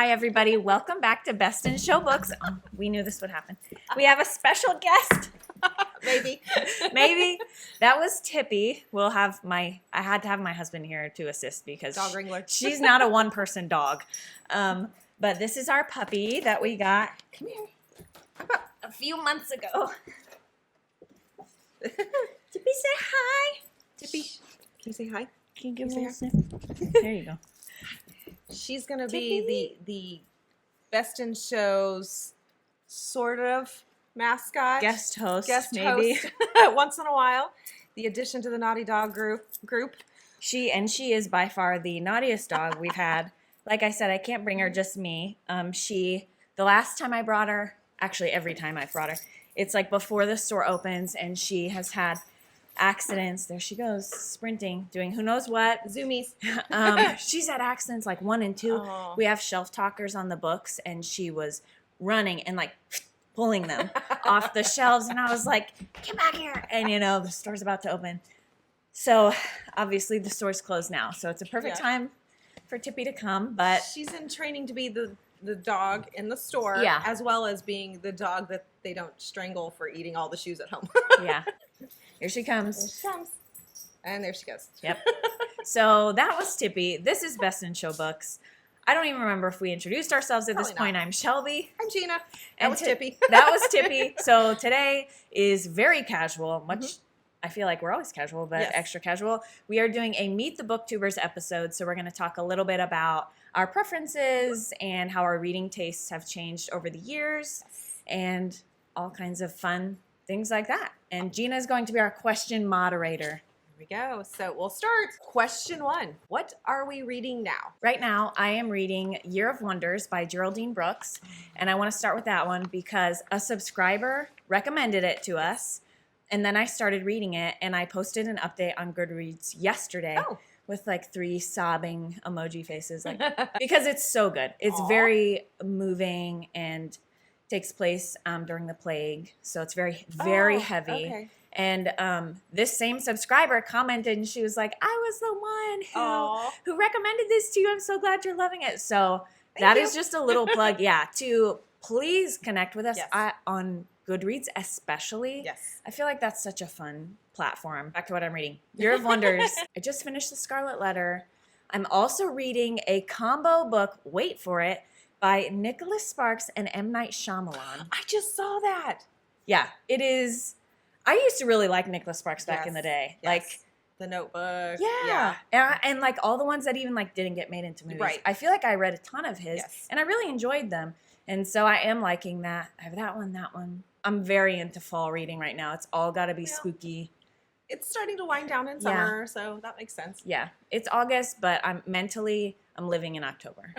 Hi, everybody. Welcome back to Best in Show Books. Oh, we knew this would happen. We have a special guest. Maybe. Maybe. That was Tippy. I had to have my husband here to assist because Dog wrangler. she's not a one-person dog. But this is our puppy that we got. Come here. About a few months ago. Tippy, say hi. Tippy, can you say hi? Can you give Can a you little say sniff? There you go. She's going to be the Best in Show's sort of mascot. Guest host, Guest maybe. host once in a while. The addition to the Naughty Dog group. She is by far the naughtiest dog we've had. Like I said, I can't bring her, just me. The last time I brought her, actually every time I've brought her, it's like before the store opens, and she has had accidents. There she goes, sprinting, doing who knows what. Zoomies. She's had accidents like 1 and 2. Oh. We have shelf talkers on the books, and she was running and like pulling them off the shelves, and I was like, get back here. And the store's about to open. So obviously the store's closed now, so it's a perfect time for Tippy to come. But she's in training to be the dog in the store, as well as being the dog that they don't strangle for eating all the shoes at home. Yeah. Here she comes. There she comes. And there she goes. Yep. So that was Tippy. This is Best in Show Books. I don't even remember if we introduced ourselves at this point. I'm Shelby. I'm Jeanna. And That was Tippy. That was Tippy. So today is very casual, much I feel like we're always casual, but extra casual. We are doing a Meet the Booktubers episode, so we're going to talk a little bit about our preferences and how our reading tastes have changed over the years and all kinds of fun things like that. And Jeanna is going to be our question moderator. Here we go. So we'll start. Question 1. What are we reading now? Right now, I am reading Year of Wonders by Geraldine Brooks, and I want to start with that one because a subscriber recommended it to us, and then I started reading it, and I posted an update on Goodreads yesterday with like 3 sobbing emoji faces, like because it's so good. It's very moving and takes place during the plague, so it's very, very heavy. Okay. And this same subscriber commented, and she was like, I was the one who recommended this to you. I'm so glad you're loving it. So that is just a little plug, to please connect with us on Goodreads especially. Yes. I feel like that's such a fun platform. Back to what I'm reading. Year of Wonders. I just finished The Scarlet Letter. I'm also reading a combo book, wait for it, by Nicholas Sparks and M. Night Shyamalan. I just saw that. Yeah, it is. I used to really like Nicholas Sparks back in the day. Yes. Like The Notebook. Yeah. And like all the ones that even like didn't get made into movies. Right. I feel like I read a ton of his and I really enjoyed them. And so I am liking that. I have that one. I'm very into fall reading right now. It's all got to be spooky. It's starting to wind down in summer, so that makes sense. Yeah. It's August, but I'm living in October.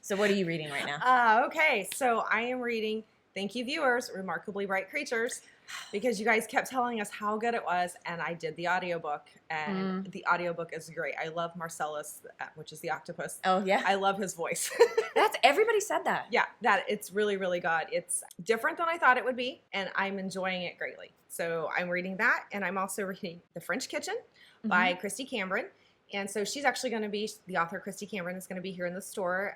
So what are you reading right now? Okay, so I am reading, thank you viewers, Remarkably Bright Creatures, because you guys kept telling us how good it was, and I did the audiobook, and the audiobook is great. I love Marcellus, which is the octopus. Oh, yeah? I love his voice. Everybody said that. Yeah, it's really, really good. It's different than I thought it would be, and I'm enjoying it greatly. So I'm reading that, and I'm also reading The French Kitchen by Christy Cameron. And so she's actually going to be, the author Christy Cameron is going to be here in the store.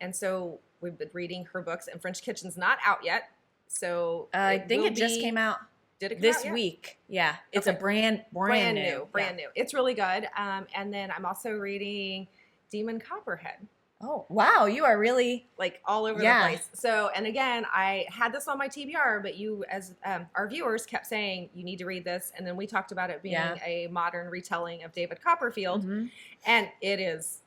And so we've been reading her books, and French Kitchen's not out yet. So I think it just came out. Did it come this out yet? week? Yeah, it's a brand new. It's really good. And then I'm also reading Demon Copperhead. Oh, wow. You are really like all over the place. So, and again, I had this on my TBR, but you as our viewers kept saying, you need to read this. And then we talked about it being a modern retelling of David Copperfield. And it is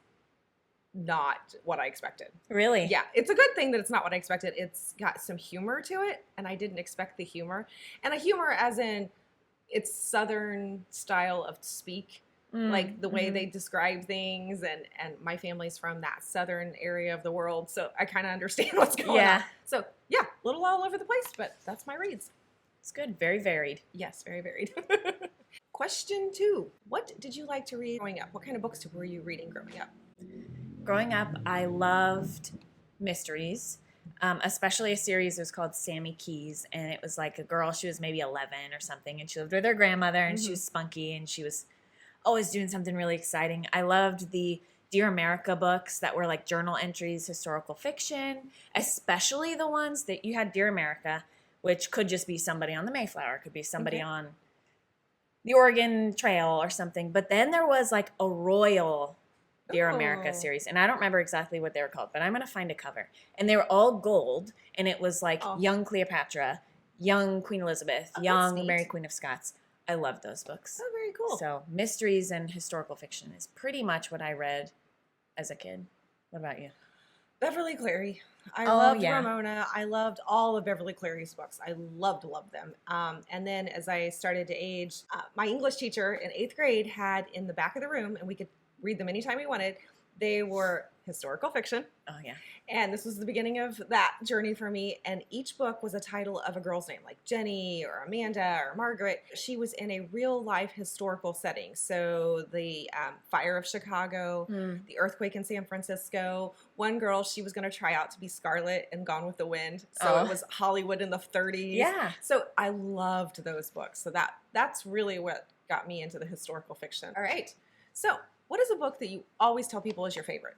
not what I expected. Really? Yeah. It's a good thing that it's not what I expected. It's got some humor to it, and I didn't expect the humor. And a humor as in it's Southern style of speak. Like the way they describe things, and my family's from that southern area of the world, so I kind of understand what's going on. So yeah, a little all over the place, but that's my reads. It's good. Very varied. Yes, very varied. Question 2. What did you like to read growing up? What kind of books were you reading growing up? Growing up, I loved mysteries, especially a series that was called Sammy Keys, and it was like a girl, she was maybe 11 or something, and she lived with her grandmother, and she was spunky, and she was always doing something really exciting. I loved the Dear America books that were like journal entries, historical fiction, especially the ones that you had Dear America, which could just be somebody on the Mayflower, could be somebody on the Oregon Trail or something. But then there was like a royal Dear America series, and I don't remember exactly what they were called, but I'm going to find a cover. And they were all gold, and it was like young Cleopatra, young Queen Elizabeth, young Mary Queen of Scots. I love those books. Oh, very cool. So mysteries and historical fiction is pretty much what I read as a kid. What about you? Beverly Cleary. I loved Ramona. I loved all of Beverly Cleary's books. I loved them. And then as I started to age, my English teacher in 8th grade had in the back of the room, and we could read them anytime we wanted. They were historical fiction. Oh, yeah. And this was the beginning of that journey for me. And each book was a title of a girl's name, like Jenny or Amanda or Margaret. She was in a real life historical setting. So the fire of Chicago, the earthquake in San Francisco. One girl, she was going to try out to be Scarlet in Gone with the Wind. So it was Hollywood in the 30s. Yeah. So I loved those books. So that's really what got me into the historical fiction. All right. So what is a book that you always tell people is your favorite?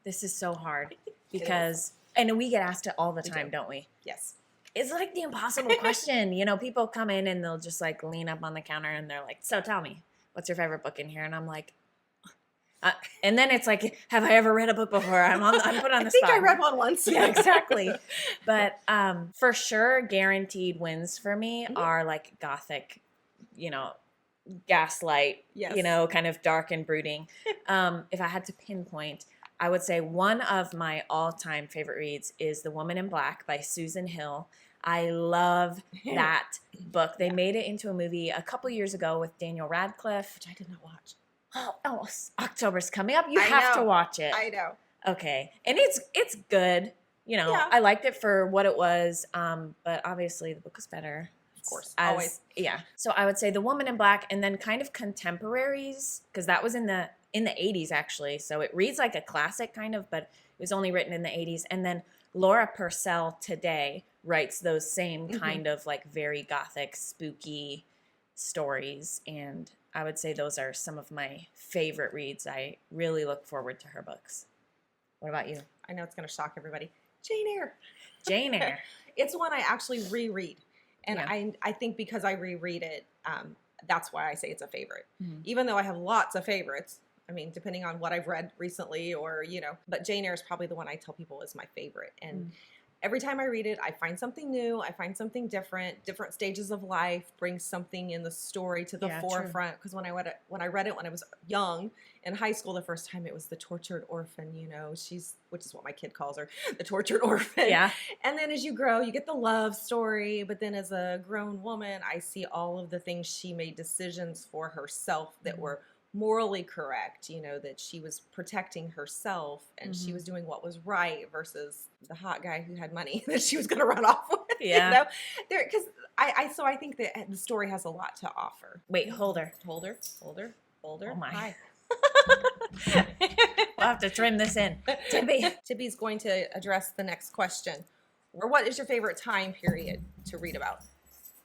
This is so hard because, and we get asked it all the time, don't we? Yes. It's like the impossible question. You know, people come in and they'll just like lean up on the counter and they're like, so tell me, what's your favorite book in here? And I'm like, and then it's like, have I ever read a book before? I'm put on the spot. I think I read one once. Yeah, exactly. But for sure, guaranteed wins for me are like gothic, you know, gaslight, you know, kind of dark and brooding. If I had to pinpoint, I would say one of my all-time favorite reads is The Woman in Black by Susan Hill. I love that book. They made it into a movie a couple years ago with Daniel Radcliffe, which I did not watch. Oh, October's coming up. You have to watch it. I know. Okay. And it's good. You know, I liked it for what it was, but obviously the book was better. Of course, always. Yeah. So I would say The Woman in Black, and then kind of contemporaries, because that was in the 80s actually. So it reads like a classic kind of, but it was only written in the 80s. And then Laura Purcell today writes those same kind of like very gothic, spooky stories. And I would say those are some of my favorite reads. I really look forward to her books. What about you? I know it's going to shock everybody. Jane Eyre. Jane Eyre. It's one I actually reread. And I think because I reread it, that's why I say it's a favorite. Even though I have lots of favorites, I mean, depending on what I've read recently or, you know, but Jane Eyre is probably the one I tell people is my favorite. And every time I read it, I find something new. I find something different. Different stages of life brings something in the story to the forefront. Because when I read it when I was young in high school the first time, it was the tortured orphan. You know, which is what my kid calls her, the tortured orphan. Yeah. And then as you grow, you get the love story. But then as a grown woman, I see all of the things she made decisions for herself that were morally correct, you know, that she was protecting herself and she was doing what was right versus the hot guy who had money that she was going to run off with. Yeah. You know? Because I think that the story has a lot to offer. Wait, hold her. Oh my. Hi. We'll have to trim this in. Tippy's going to address the next question. Or what is your favorite time period to read about?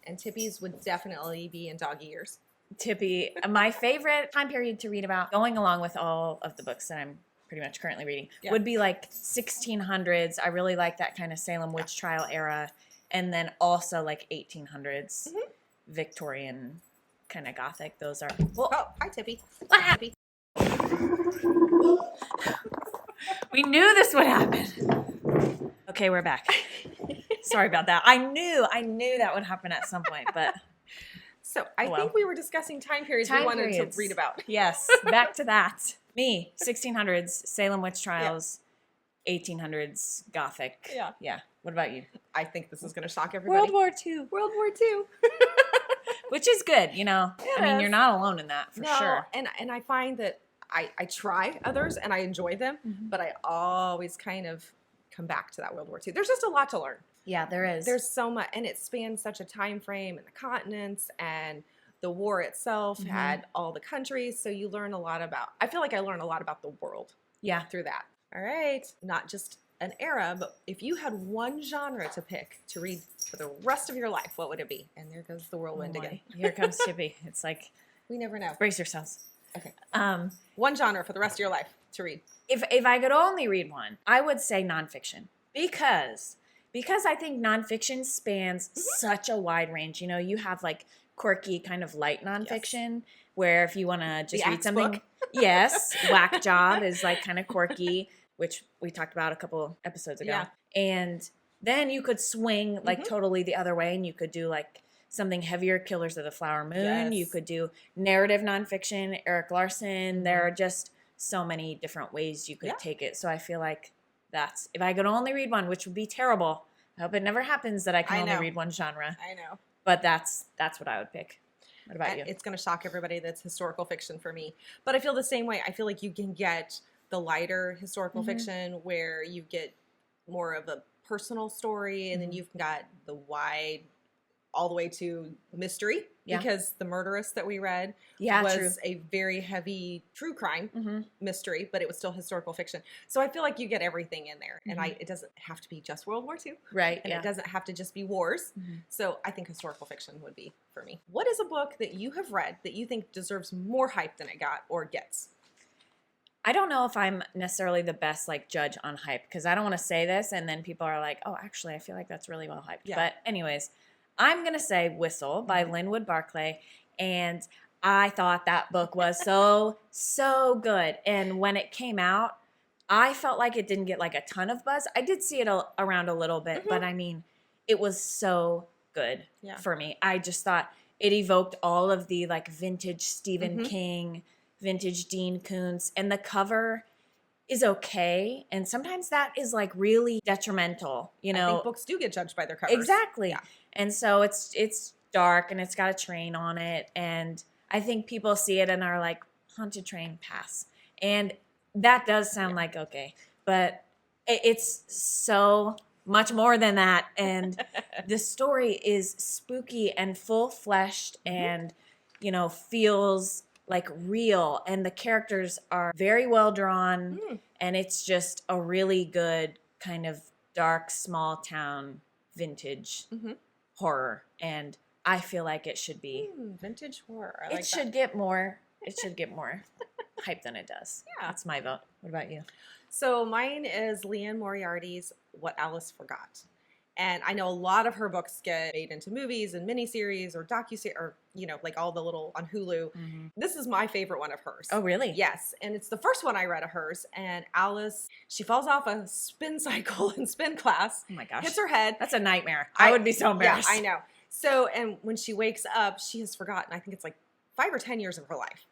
And Tippy's would definitely be in doggy years. Tippy, my favorite time period to read about, going along with all of the books that I'm pretty much currently reading, would be like 1600s. I really like that kind of Salem witch trial era. And then also like 1800s, Victorian kind of gothic. Those are... Well, hi, Tippy. What Tippy? We knew this would happen. Okay, we're back. Sorry about that. I knew that would happen at some point, but... So I think we were discussing time periods we wanted to read about. Yes, back to that. Me, 1600s, Salem witch trials, 1800s, Gothic. Yeah. What about you? I think this is going to shock everybody. World War II. Which is good, you know. I mean, you're not alone in that, for sure. And I find that I try others and I enjoy them, but I always kind of come back to that World War II. There's just a lot to learn. Yeah, there is. There's so much, and it spans such a time frame, and the continents, and the war itself had all the countries, so you learn a lot about, I feel like I learn a lot about the world through that. All right, not just an era, but if you had one genre to pick to read for the rest of your life, what would it be? And there goes the whirlwind again. Here comes Tippy. It's like, we never know. Brace yourselves. Okay. Um, One genre for the rest of your life to read. if I could only read one, I would say nonfiction because I think nonfiction spans such a wide range. You know, you have like quirky kind of light nonfiction where if you want to just The read Axe something, book. yes, Whack Job is like kind of quirky, which we talked about a couple episodes ago. Yeah. And then you could swing like totally the other way and you could do like something heavier, Killers of the Flower Moon. Yes. You could do narrative nonfiction, Eric Larson. There are just so many different ways you could take it. So I feel like that's, if I could only read one, which would be terrible. I hope it never happens that I can only read one genre. I know. But that's what I would pick. What about you? It's going to shock everybody that's historical fiction for me. But I feel the same way. I feel like you can get the lighter historical fiction where you get more of a personal story, and then you've got the wide all the way to mystery because The Murderess that we read was a very heavy true crime mystery, but it was still historical fiction. So I feel like you get everything in there, and it doesn't have to be just World War II. Right. And it doesn't have to just be wars. So I think historical fiction would be for me. What is a book that you have read that you think deserves more hype than it got or gets? I don't know if I'm necessarily the best like judge on hype because I don't want to say this and then people are like, oh, actually, I feel like that's really well hyped. Yeah. But anyways, I'm going to say Whistle by Linwood Barclay. And I thought that book was so good. And when it came out, I felt like it didn't get like a ton of buzz. I did see it around a little bit, but I mean, it was so good for me. I just thought it evoked all of the like vintage Stephen King, vintage Dean Koontz, and the cover is okay. And sometimes that is like really detrimental, you know. I think books do get judged by their covers. Exactly. Yeah. And so it's dark and it's got a train on it. And I think people see it and are like, haunted train, pass. And that does sound like okay. But it's so much more than that. And the story is spooky and full-fleshed and, you know, feels like real, and the characters are very well drawn, and it's just a really good kind of dark small town vintage horror, and I feel like it should be vintage horror. It should get more hype than it does. Yeah, that's my vote. What about you? So mine is Leanne Moriarty's What Alice Forgot. And I know a lot of her books get made into movies and miniseries or docuseries or, you know, like all the little on Hulu. This is my favorite one of hers. Oh, really? Yes. And it's the first one I read of hers. And Alice, she falls off a spin cycle in spin class. Oh my gosh. Hits her head. That's a nightmare. I would be so embarrassed. Yeah, I know. So, and when she wakes up, she has forgotten, I think it's like 5 or 10 years of her life.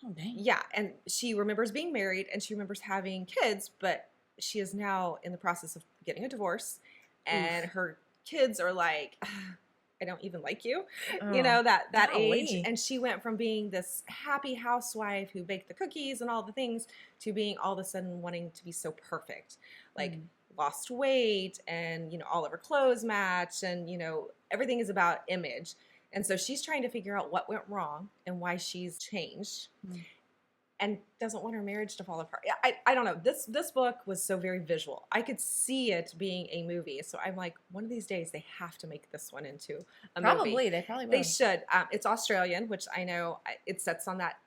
Oh, dang. Yeah. And she remembers being married and she remembers having kids, but she is now in the process of getting a divorce. And her kids are like, I don't even like you, you know, that age. And she went from being this happy housewife who baked the cookies and all the things to being all of a sudden wanting to be so perfect, like lost weight and, you know, all of her clothes match and, you know, everything is about image. And so she's trying to figure out what went wrong and why she's changed. And doesn't want her marriage to fall apart. I don't know. This book was so very visual. I could see it being a movie. So I'm like, one of these days they have to make this one into a movie. They probably will. They should. It's Australian, which I know it sets on that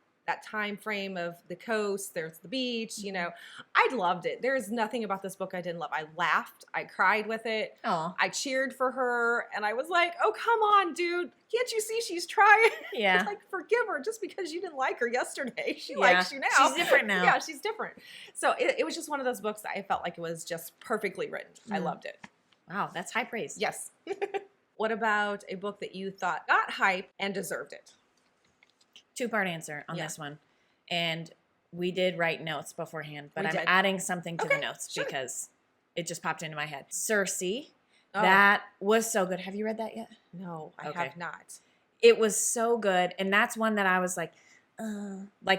time frame of the coast. There's the beach. You know, I loved it. There is nothing about this book I didn't love. I laughed. I cried with it. Oh, I cheered for her, and I was like, "Oh, come on, dude! Can't you see she's trying? Yeah, like forgive her just because you didn't like her yesterday. She likes you now. She's different now. Yeah, she's different." So it was just one of those books that I felt like it was just perfectly written. I loved it. Wow, that's high praise. Yes. What about a book that you thought got hype and deserved it? Two-part answer on this one. And we did write notes beforehand, but I'm did. adding something to the notes because it just popped into my head. Circe. That was so good. Have you read that yet? No, I have not. It was so good. And that's one that I was like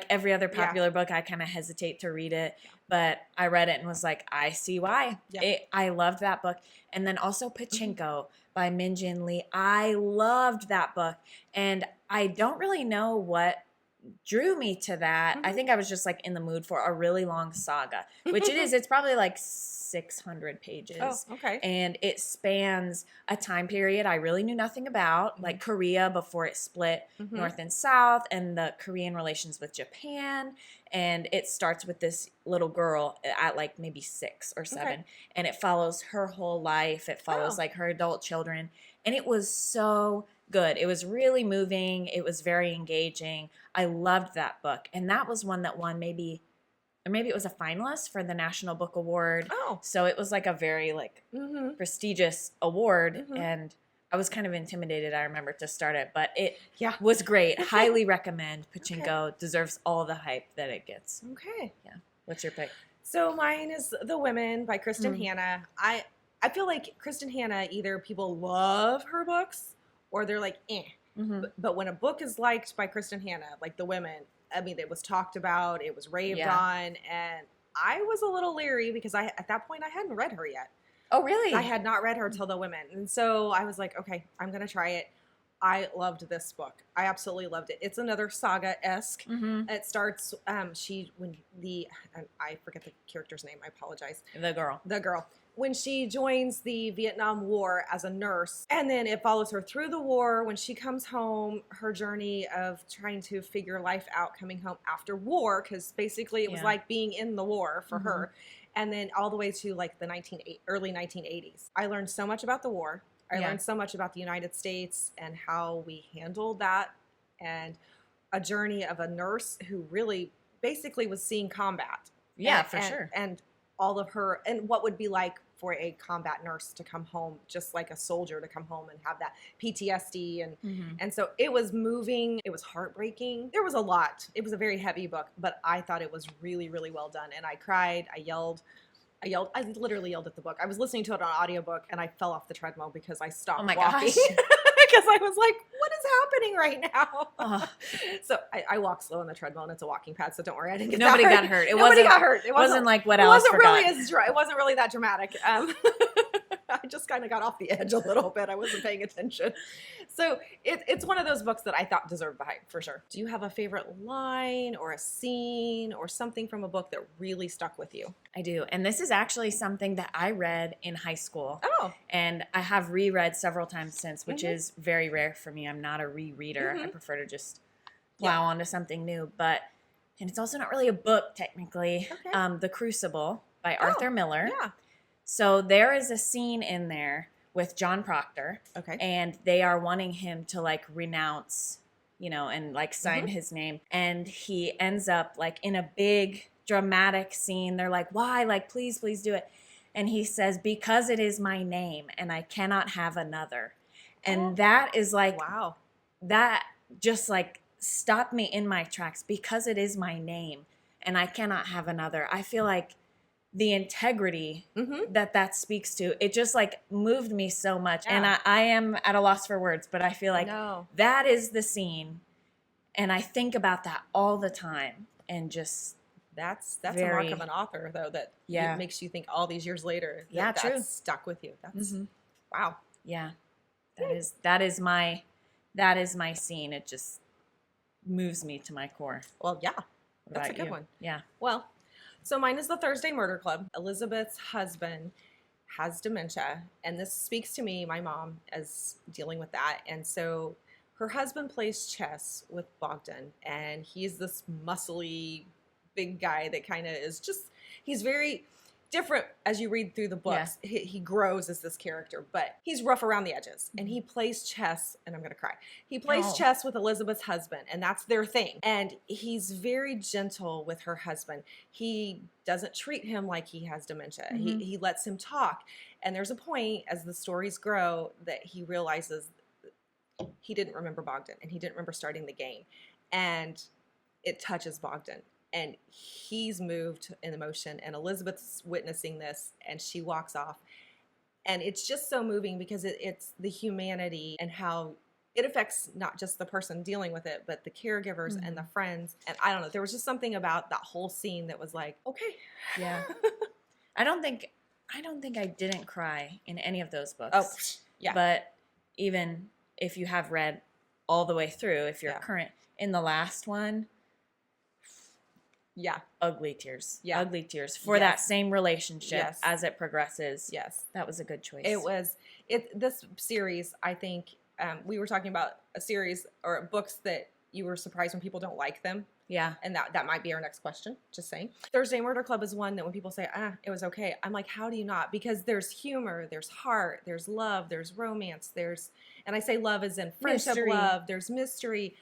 every other popular book, I kind of hesitate to read it. But I read it and was like, I see why. I loved that book. And then also Pachinko by Min Jin Lee. I loved that book. And I don't really know what drew me to that, I think I was just like in the mood for a really long saga, which it is. It's probably like 600 pages. Oh, okay. And it spans a time period I really knew nothing about, like Korea before it split North and South, and the Korean relations with Japan. And it starts with this little girl at like maybe 6 or 7, and it follows her whole life. It follows like her adult children, and it was so good. It was really moving. It was very engaging. I loved that book. And that was one that won maybe it was a finalist for the National Book Award. Oh. So it was like a very like prestigious award. And I was kind of intimidated, I remember, to start it. But it was great. Highly recommend. Pachinko deserves all the hype that it gets. Okay. Yeah. What's your pick? So mine is The Women by Kristen Hanna. I feel like Kristen Hanna, either people love her books or they're like, eh. But when a book is liked by Kristen Hanna, like The Women, I mean, it was talked about, it was raved on, and I was a little leery because at that point I hadn't read her yet. Oh, really? I had not read her till The Women. And so I was like, okay, I'm going to try it. I loved this book. I absolutely loved it. It's another saga-esque. It starts, and I forget the character's name, I apologize. The girl. When she joins the Vietnam War as a nurse, and then it follows her through the war. When she comes home, her journey of trying to figure life out coming home after war, because basically it was like being in the war for her, and then all the way to like the early 1980s. I learned so much about the war. I learned so much about the United States and how we handled that, and a journey of a nurse who really basically was seeing combat. Yeah, for sure. And all of her, and what would be like for a combat nurse to come home, just like a soldier to come home and have that PTSD. And so it was moving. It was heartbreaking. There was a lot. It was a very heavy book, but I thought it was really, really well done. And I cried. I yelled. I literally yelled at the book. I was listening to it on audiobook and I fell off the treadmill because I stopped walking. Gosh. Because I was like, what is happening right now? So I walk slow on the treadmill, and it's a walking pad, so don't worry. I didn't get Nobody got hurt. Nobody got hurt. It wasn't like what else forgot. It wasn't really that dramatic. I just kind of got off the edge a little bit. I wasn't paying attention. So it's one of those books that I thought deserved the hype, for sure. Do you have a favorite line or a scene or something from a book that really stuck with you? I do. And this is actually something that I read in high school. Oh. And I have reread several times since, which is very rare for me. I'm not a rereader. I prefer to just plow onto something new. And it's also not really a book, technically. Okay. The Crucible by Arthur Miller. Yeah. So there is a scene in there with John Proctor. Okay. And they are wanting him to like renounce, and like sign his name. And he ends up like in a big dramatic scene. They're like, why? Like, please do it. And he says, because it is my name and I cannot have another. And that is like, wow. That just like stopped me in my tracks, because it is my name and I cannot have another. I feel like the integrity that speaks to, it just like moved me so much. And I am at a loss for words, but I feel like that is the scene. And I think about that all the time, and just that's a mark of an author, though, that it makes you think all these years later that's stuck with you. That's wow. Yeah. That is my scene. It just moves me to my core. Well, yeah. That's a good one. Yeah. Well, so mine is The Thursday Murder Club. Elizabeth's husband has dementia, and this speaks to me, my mom, as dealing with that. And so her husband plays chess with Bogdan, and he's this muscly big guy that kind of is just, he's very different as you read through the books. Yeah. He grows as this character, but he's rough around the edges, and he plays chess, and I'm going to cry. He plays chess with Elizabeth's husband, and that's their thing. And he's very gentle with her husband. He doesn't treat him like he has dementia. He lets him talk. And there's a point as the stories grow that he realizes he didn't remember Bogdan, and he didn't remember starting the game. And it touches Bogdan. And he's moved in emotion, and Elizabeth's witnessing this, and she walks off. And it's just so moving, because it's the humanity and how it affects not just the person dealing with it, but the caregivers and the friends. And I don't know, there was just something about that whole scene that was like, okay. Yeah. I don't think I didn't cry in any of those books. Oh, yeah. But even if you have read all the way through, if you're current in the last one, Yeah. ugly tears. Yeah. Ugly tears for that same relationship Yes. as it progresses. Yes. That was a good choice. It was this series, I think, we were talking about a series or books that you were surprised when people don't like them. Yeah. And that might be our next question, just saying. Thursday Murder Club is one that when people say, it was okay, I'm like, how do you not? Because there's humor, there's heart, there's love, there's romance, and I say love as in friendship Mystery. love, there's mystery.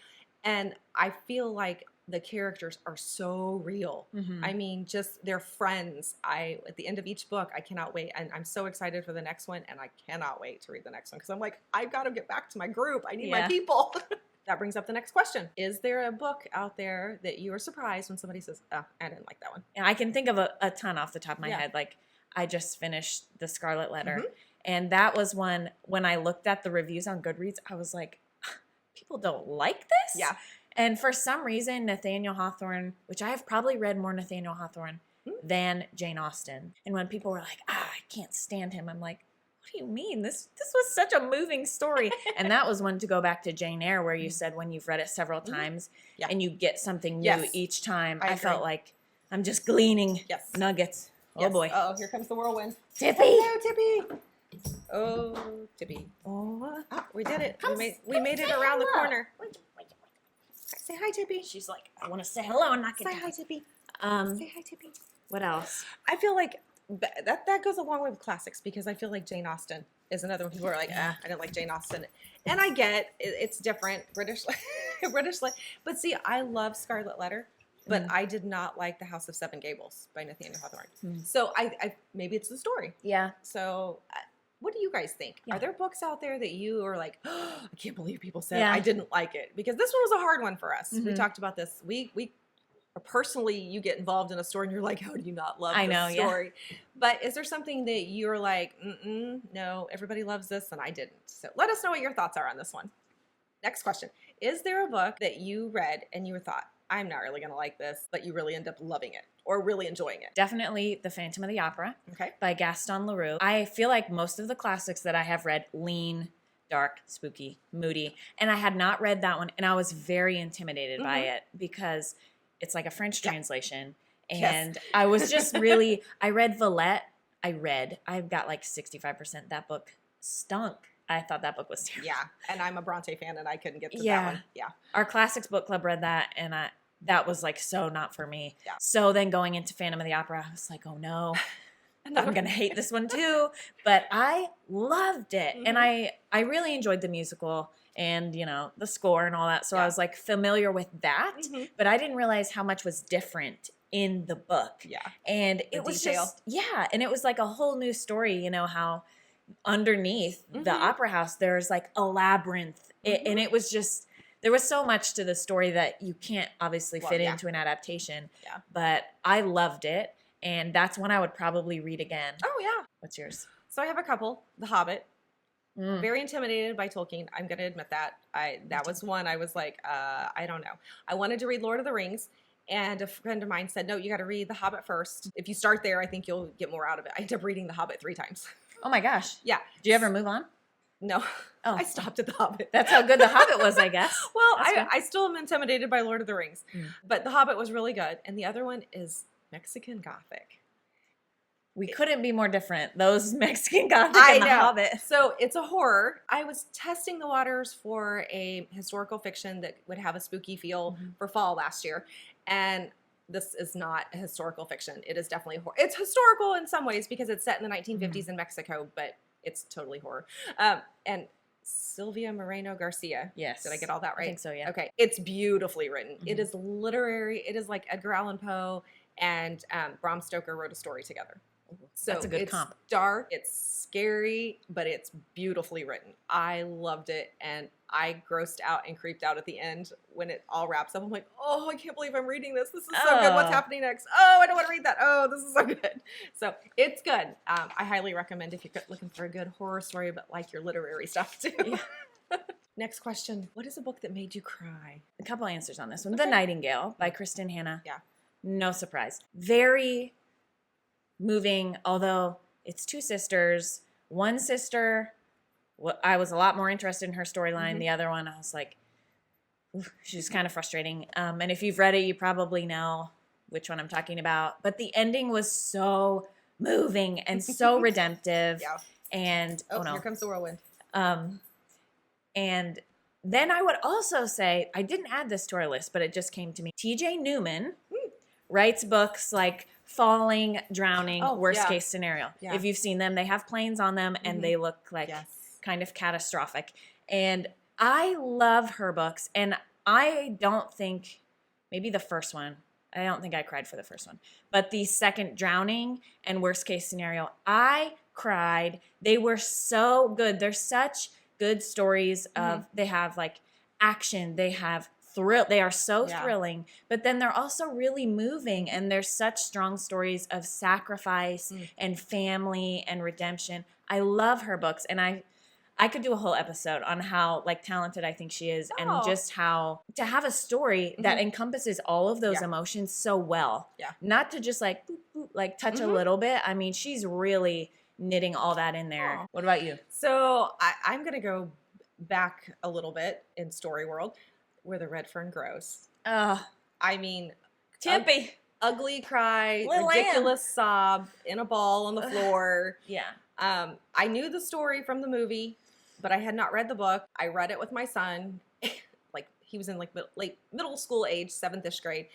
And I feel like the characters are so real. Mm-hmm. I mean, just they're friends. At the end of each book, I cannot wait. And I'm so excited for the next one. And I cannot wait to read the next one because I'm like, I've got to get back to my group. I need my people. That brings up the next question. Is there a book out there that you are surprised when somebody says, oh, I didn't like that one? And I can think of a ton off the top of my head. Like, I just finished The Scarlet Letter. Mm-hmm. And that was one, when I looked at the reviews on Goodreads, I was like, people don't like this? Yeah. And for some reason, Nathaniel Hawthorne, which I have probably read more Nathaniel Hawthorne than Jane Austen. And when people were like, I can't stand him, I'm like, what do you mean? This was such a moving story. And that was one to go back to Jane Eyre, where you said when you've read it several times and you get something new each time. I felt like I'm just gleaning nuggets. Oh, boy. Oh, here comes the whirlwind. Tippy. Hello, Tippy. Oh, Tippy. Oh, we did it. We made it around the corner. Say hi, Tippy. She's like, I want to say hello and not get Say down. hi, Tippy. Say hi, Tippy. What else? I feel like that goes a long way with classics because I feel like Jane Austen is another one. People are like, I didn't like Jane Austen. And I get it's different, British, but see, I love Scarlet Letter, but I did not like The House of Seven Gables by Nathaniel Hawthorne. So I maybe it's the story. Yeah. So what do you guys think? Yeah. Are there books out there that you are like, oh, I can't believe people said I didn't like it? Because this one was a hard one for us. We talked about this. We personally, you get involved in a story and you're like, how do you not love this story? Yeah. But is there something that you're like, no, everybody loves this and I didn't? So let us know what your thoughts are on this one. Next question. Is there a book that you read and you thought, I'm not really going to like this, but you really end up loving it or really enjoying it? Definitely The Phantom of the Opera by Gaston Leroux. I feel like most of the classics that I have read lean dark, spooky, moody, and I had not read that one, and I was very intimidated by it because it's like a French translation. And I was just really, I read Villette. I've got like 65%. That book stunk. I thought that book was terrible. Yeah. And I'm a Bronte fan and I couldn't get to that one. Yeah. Our Classics Book Club read that and that was like so not for me. Yeah. So then going into Phantom of the Opera, I was like, oh no, I'm going to hate this one too. But I loved it. And I really enjoyed the musical and, the score and all that. So I was like familiar with that, but I didn't realize how much was different in the book. Yeah. And it was just, and it was like a whole new story, how underneath the opera house, there's like a labyrinth. And it was just, there was so much to the story that you can't obviously fit into an adaptation. Yeah. But I loved it. And that's one I would probably read again. Oh, yeah. What's yours? So I have a couple. The Hobbit. Very intimidated by Tolkien. I'm going to admit that. That was one I was like, I don't know. I wanted to read Lord of the Rings. And a friend of mine said, no, you got to read The Hobbit first. If you start there, I think you'll get more out of it. I ended up reading The Hobbit 3 times. Oh, my gosh. Yeah. Did you ever move on? No. Oh. I stopped at The Hobbit. That's how good The Hobbit was, I guess. Well, I still am intimidated by Lord of the Rings. But The Hobbit was really good. And the other one is Mexican Gothic. We couldn't be more different. Those Mexican Gothic and The Hobbit. So it's a horror. I was testing the waters for a historical fiction that would have a spooky feel for fall last year. And this is not a historical fiction. It is definitely horror. It's historical in some ways because it's set in the 1950s in Mexico, but it's totally horror. And Sylvia Moreno Garcia. Yes. Did I get all that right? I think so, yeah. Okay. It's beautifully written. It is literary. It is like Edgar Allan Poe and Bram Stoker wrote a story together. So that's a good comp. It's dark, it's scary, but it's beautifully written. I loved it, and I grossed out and creeped out at the end when it all wraps up. I'm like, oh, I can't believe I'm reading this. This is so good. What's happening next? Oh, I don't want to read that. Oh, this is so good. So it's good. I highly recommend if you're looking for a good horror story, but like your literary stuff too. Yeah. Next question. What is a book that made you cry? A couple answers on this one. The Nightingale by Kristen Hanna. Yeah. No surprise. Very moving, although it's 2 sisters. One sister, I was a lot more interested in her storyline. The other one, I was like, she's kind of frustrating. And if you've read it, you probably know which one I'm talking about. But the ending was so moving and so redemptive. Yeah. And oh no, here comes the whirlwind. And then I would also say, I didn't add this to our list, but it just came to me. TJ Newman writes books like Falling, Drowning, Worst Case Scenario. Yeah. If you've seen them, they have planes on them and they look like kind of catastrophic. And I love her books. And I don't think, maybe the first one, I don't think I cried for the first one, but the second, Drowning and Worst Case Scenario, I cried. They were so good. They're such good stories of, they have like action, they have thrill, they are so thrilling, but then they're also really moving, and there's such strong stories of sacrifice and family and redemption. I love her books, and I could do a whole episode on how like talented I think she is, and just how to have a story that encompasses all of those emotions so well. Yeah. Not to just like boop, boop, like touch a little bit. I mean, she's really knitting all that in there. Oh. What about you? So I'm going to go back a little bit in story world, Where the Red Fern Grows. I mean, Tippy. Ugly cry, Little ridiculous sob in a ball on the floor. Yeah. I knew the story from the movie, but I had not read the book. I read it with my son. Like he was in like late middle school age, 7th-ish grade.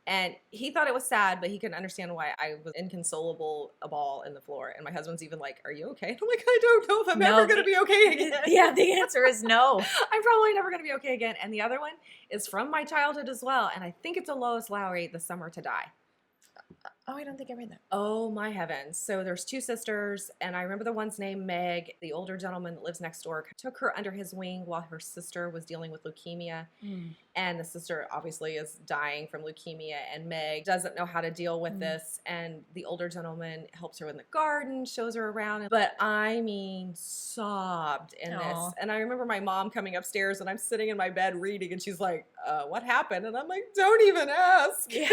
And he thought it was sad, but he couldn't understand why I was inconsolable, a ball in the floor. And my husband's even like, "Are you okay?" I'm like, "I don't know if I'm ever going to be okay again." Yeah, the answer is no. I'm probably never going to be okay again. And the other one is from my childhood as well. And I think it's a Lois Lowry, The Summer to Die. Oh, I don't think I read that. Oh my heavens. So there's 2 sisters, and I remember the one's name, Meg. The older gentleman that lives next door took her under his wing while her sister was dealing with leukemia. And the sister obviously is dying from leukemia, and Meg doesn't know how to deal with this. And the older gentleman helps her in the garden, shows her around. But I mean, sobbed in this. And I remember my mom coming upstairs, and I'm sitting in my bed reading, and she's like, "What happened?" And I'm like, "Don't even ask." Yeah.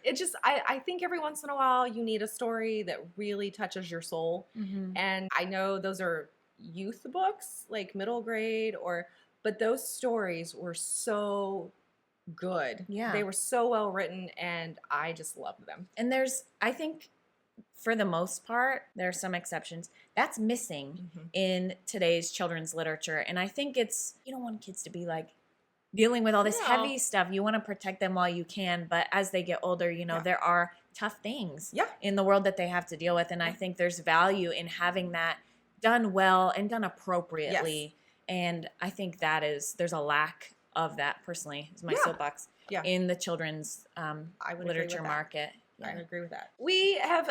It just, I think every once in a while you need a story that really touches your soul. And I know those are youth books, like middle grade, but those stories were so good. Yeah. They were so well written, and I just loved them. And I think for the most part, there are some exceptions, that's missing in today's children's literature. And I think you don't want kids to be like dealing with all this heavy stuff. You want to protect them while you can, but as they get older, there are tough things in the world that they have to deal with. And I think there's value in having that done well and done appropriately. Yes. And I think there's a lack of that, personally, is my soapbox, in the children's literature market. I would agree with that. We have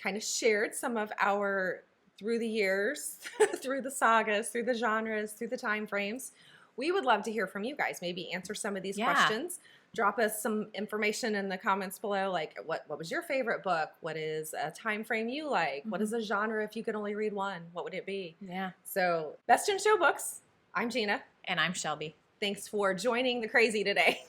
kind of shared some of our, through the years, through the sagas, through the genres, through the time frames. We would love to hear from you guys. Maybe answer some of these questions. Drop us some information in the comments below, like what was your favorite book? What is a time frame you like? What is a genre if you could only read one? What would it be? Yeah. So, Best in Show Books. I'm Jeanna. And I'm Shelby. Thanks for joining the crazy today.